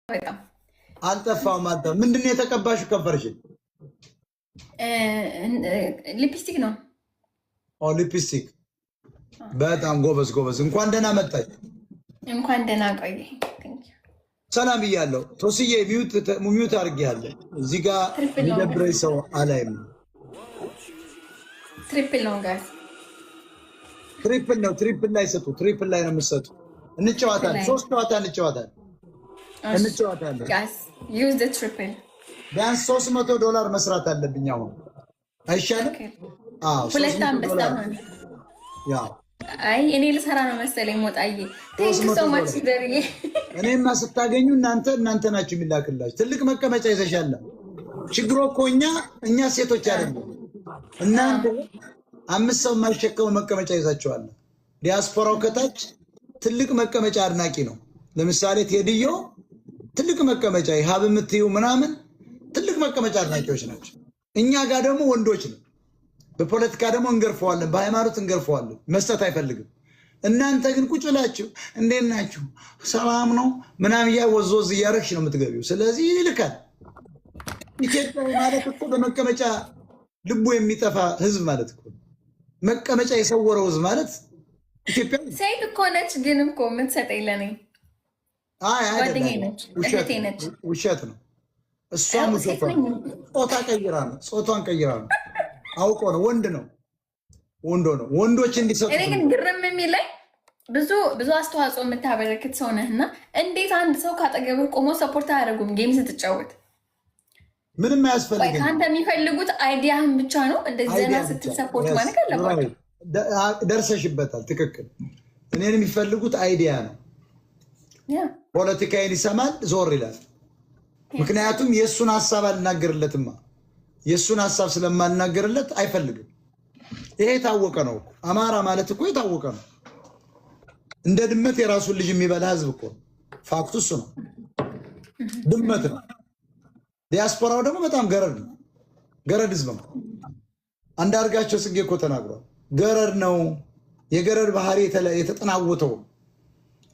በጣም አልጠፋውም። አንተ ምንድን ነው የተቀባሽው? ከንፈርሽን ሊፕስቲክ ነው። ሊፕስቲክ። በጣም ጎበዝ ጎበዝ። እንኳን ደህና መጣች። እንኳን ደህና ቆይ። ሰላም ብያለሁ። ቶስዬ ሚዩት አድርጌያለሁ። እዚህ ጋር የሚደብረኝ ሰው አላይም። ትሪፕል ነው ጋር ትሪፕል ነው። ትሪፕል ላይ ሰጡ። ትሪፕል ላይ ነው የምትሰጡ። እንጨዋታለን። 3 ጨዋታ እንጨዋታለን። ጋስ ዩዝ ዘ ትሪፕል። ቢያንስ $300 መስራት አለብኝ አሁን። አይሻልም? ሁለት አንበሳ ሆነ። አይ እኔ ልሰራ ነው መሰለኝ። ሞጣዬ ቴንክ ሶ ማች ደርዬ። እኔማ ስታገኙ እናንተ ናችሁ የሚላክላችሁ። ትልቅ መቀመጫ ይዘሻል። ችግሩ እኮ እኛ ሴቶች አይደለም። እናንተ 5 ሰው የማይሸከሙ መቀመጫ ይዛችኋል። ዲያስፖራው ከታች ትልቅ መቀመጫ አድናቂ ነው። ለምሳሌ ቴዲዮ ትልቅ መቀመጫ ሀብ የምትዩ ምናምን ትልቅ መቀመጫ አድናቂዎች ናቸው። እኛ ጋር ደግሞ ወንዶች ነው። በፖለቲካ ደግሞ እንገርፈዋለን፣ በሃይማኖት እንገርፈዋለን። መስጠት አይፈልግም። እናንተ ግን ቁጭ ብላችሁ እንዴት ናችሁ ሰላም ነው ምናምን ወዝ እያረግሽ ነው የምትገቢው። ስለዚህ ይልካል። ኢትዮጵያ ማለት እኮ በመቀመጫ ልቡ የሚጠፋ ህዝብ ማለት እኮ መቀመጫ የሰወረው ህዝብ ማለት ኢትዮጵያ። ሴት እኮ ነች ግን እኮ የምትሰጠኝ ለኔ ውሸት ነው። እሷም ጾታ ቀይራ ነው። ጾቷን ቀይራ ነው። አውቆ ነው። ወንድ ነው። ወንዶች እንዲሰጡ። እኔ ግን ግርም የሚለኝ ብዙ አስተዋጽኦ የምታበረክት ሰው ነህና እንዴት አንድ ሰው ካጠገብህ ቆሞ ሰፖርት አያደርጉም? ጌም ስትጫወት ምንም አያስፈልግም። ከአንተ የሚፈልጉት አይዲያህን ብቻ ነው። እንደዚህ ዘና ስትል ሰፖርት ማለት አለባቸው። ደርሰሽበታል። ትክክል። እኔን የሚፈልጉት አይዲያ ነው። ፖለቲካዬን ይሰማል፣ ዞር ይላል። ምክንያቱም የእሱን ሀሳብ አልናገርለትማ። የእሱን ሀሳብ ስለማልናገርለት አይፈልግም። ይሄ የታወቀ ነው። አማራ ማለት እኮ የታወቀ ነው። እንደ ድመት የራሱን ልጅ የሚበላ ህዝብ እኮ ፋክቱ እሱ ነው። ድመት ነው። ዲያስፖራው ደግሞ በጣም ገረድ ነው። ገረድ ህዝብ ነው። አንዳርጋቸው ጽጌ እኮ ተናግሯል። ገረድ ነው። የገረድ ባህሪ የተጠናወተው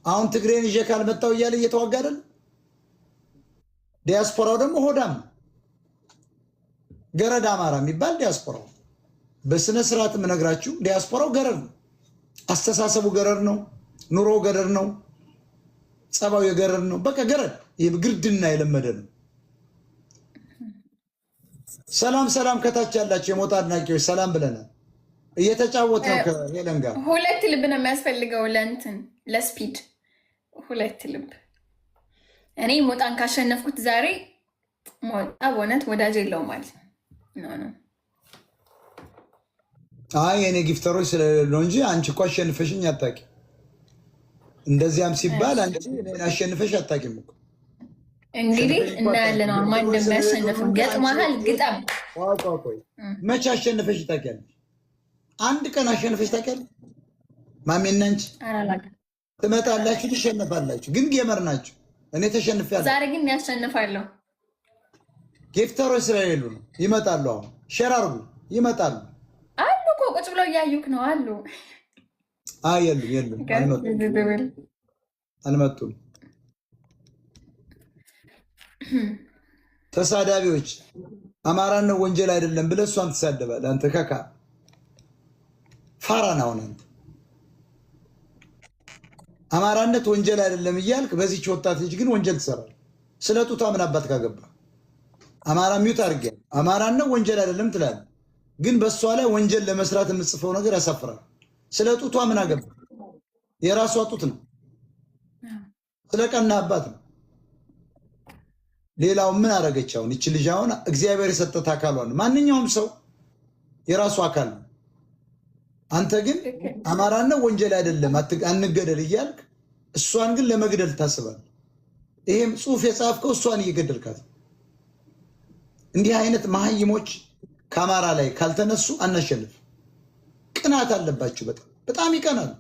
አሁን ትግሬን ይዤ ካልመጣው እያለ እየተዋጋ አይደል? ዲያስፖራው ደግሞ ሆዳም ገረድ አማራ የሚባል ዲያስፖራው በስነ ስርዓት የምነግራችሁ ዲያስፖራው ገረድ ነው። አስተሳሰቡ ገረድ ነው። ኑሮ ገረድ ነው። ጸባው የገረድ ነው። በቃ ገረድ ግርድና የለመደ ነው። ሰላም ከታች ያላቸው የሞጣ አድናቂዎች ሰላም ብለናል። እየተጫወት ነው ከሄለን ጋር። 2 ልብ ነው የሚያስፈልገው ለስፒድ 2 ልብ። እኔ ሞጣን ካሸነፍኩት ዛሬ ሞጣ በእውነት ወዳጅ የለውም ማለት ነው። አይ የኔ ጊፍተሮች ስለሌሉ ነው እንጂ አንቺ እኮ አሸንፈሽኝ አታውቂም። እንደዚያም ሲባል አንቺ እኔን አሸንፈሽ አታውቂም እኮ። እንግዲህ እናያለን ማን እንደሚያሸንፍ። ገጥመሃል? ግጠም። ቆይ መቼ አሸንፈሽ ታውቂያለሽ? አንድ ቀን አሸንፈሽ ታውቂያለሽ? ማሜና አንቺ ትመጣላችሁ፣ ትሸነፋላችሁ። ግን ጌመር ናችሁ። እኔ ተሸንፌያለሁ። ዛሬ ግን ያሸንፋለሁ። ጊፍተሮች ስለሌሉ ነው። ይመጣሉ። አሁን ሼር አድርጉ። ይመጣሉ አሉ እኮ ቁጭ ብለው እያዩክ ነው አሉ። የሉም አልመጡም። ተሳዳቢዎች አማራነት ወንጀል አይደለም ብለህ እሷን ትሳደባለህ። አንተ ከካ ፋራ ነው። አንተ አማራነት ወንጀል አይደለም እያልክ በዚህች ወጣት ልጅ ግን ወንጀል ትሰራለህ። ስለ ጡቷ ምን አባት ካገባ አማራ ሚዩት አድርጌያለሁ። አማራነት ወንጀል አይደለም ትላለህ፣ ግን በእሷ ላይ ወንጀል ለመስራት የምጽፈው ነገር ያሳፍራል። ስለ ጡቷ ምን አገባ? የራሷ ጡት ነው። ስለ ቀና አባት ነው። ሌላው ምን አደረገች? አሁን ይች ልጅ አሁን እግዚአብሔር የሰጠት አካሏን ማንኛውም ሰው የራሱ አካል ነው። አንተ ግን አማራነት ወንጀል አይደለም አንገደል እያልክ እሷን ግን ለመግደል ታስባለህ። ይሄም ጽሑፍ የጻፍከው እሷን እየገደልካት። እንዲህ አይነት መሀይሞች ከአማራ ላይ ካልተነሱ አናሸንፍ። ቅናት አለባችሁ። በጣም ይቀናሉ።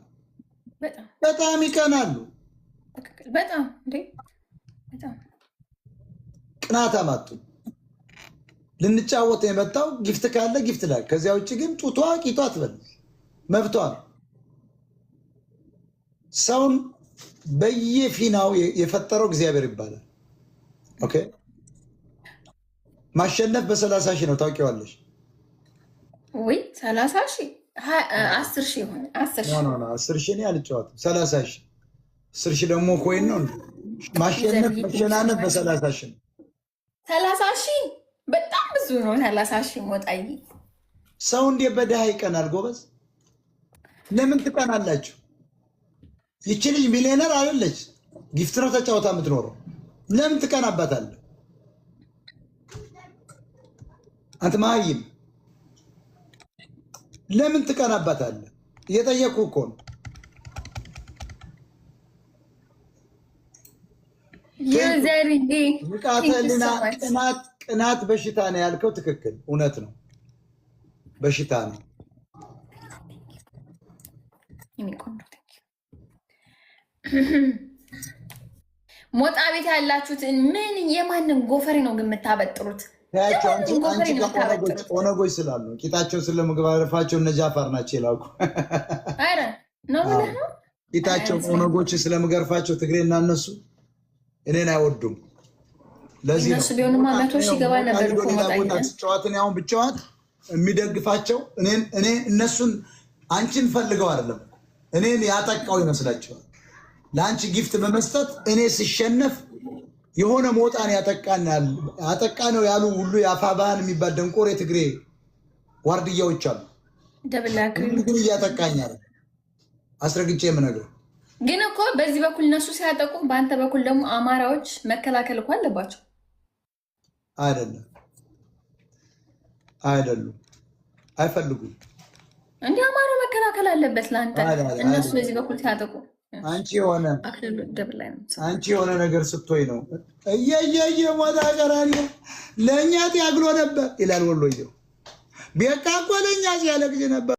በጣም ይቀናሉ። ቅናት አማጡ። ልንጫወት የመጣው ጊፍት ካለ ጊፍት ላይ፣ ከዚያ ውጭ ግን ጡቷ ቂጧ ትበል መብቷ ነው። ሰውን በየፊናው የፈጠረው እግዚአብሔር ይባላል። ኦኬ ማሸነፍ በ30 ሺህ ነው ታውቂዋለሽ? ወይ 30 ሺህ 10 ሺህ ይሁን 10 ሺህ ነው 10 ሺህ ነው አልጨዋትም 30 ሺህ 10 ሺህ ደግሞ ኮይን ነው ማሸነፍ መሸናነፍ በ30 ሺህ ነው 30 ሺህ በጣም ብዙ ነው 30 ሺህ ሞጣይ ሰው እንደ በደሃ ይቀናል ጎበዝ ለምን ትቀናላችሁ ይቺ ልጅ ሚሊዮነር አይደለች ጊፍት ነው ተጫውታ የምትኖረው ለምን ትቀናባታለህ አንተ ማይም ለምን ትቀናባታለህ እየጠየቁ እኮ ነው የዘርዬ ንቃተልና ቅናት በሽታ ነው ያልከው ትክክል እውነት ነው በሽታ ነው ሞጣ ቤት ያላችሁትን ምን የማንን ጎፈሬ ነው ግን የምታበጥሩት ኦነጎች ስላሉ ቂጣቸው ስለመግባረፋቸው እነ ጃፋር ናቸው ይላሉ አረ ነው ብለህ ነው ቂጣቸው ኦነጎች ስለመገርፋቸው ትግሬና እነሱ እኔን አይወዱም ለዚህ ነው እነሱ ቢሆንማ 100 ሺህ ገባ ነበር እኮ ሞጣ ጨዋታን ያውን ብቻዋት የሚደግፋቸው እኔ እነሱን አንቺን ፈልገው አይደለም እኔን ያጠቃው ይመስላችኋል ለአንቺ ጊፍት በመስጠት እኔ ሲሸነፍ የሆነ ሞጣን ያጠቃ ነው ያሉ ሁሉ ያፋባን የሚባል ደንቆር የትግሬ ዋርድያዎች አሉ ደብላክሪ ግን እያጠቃኝ አይደል አስረግጬ የምነግረው ግን እኮ በዚህ በኩል እነሱ ሲያጠቁ በአንተ በኩል ደግሞ አማራዎች መከላከል እኮ አለባቸው አይደሉም አይፈልጉም እንዴ አማራ መከላከል አለበት ለአንተ እነሱ በዚህ በኩል ሲያጠቁ አንቺ የሆነ ነገር ስትሆይ ነው እየየየ ሞታ ቀራኒዮ ለእኛ ያግሎ ነበር ይላል ወሎየው ቤካ እኮ ለእኛ ሲያለቅስ ነበር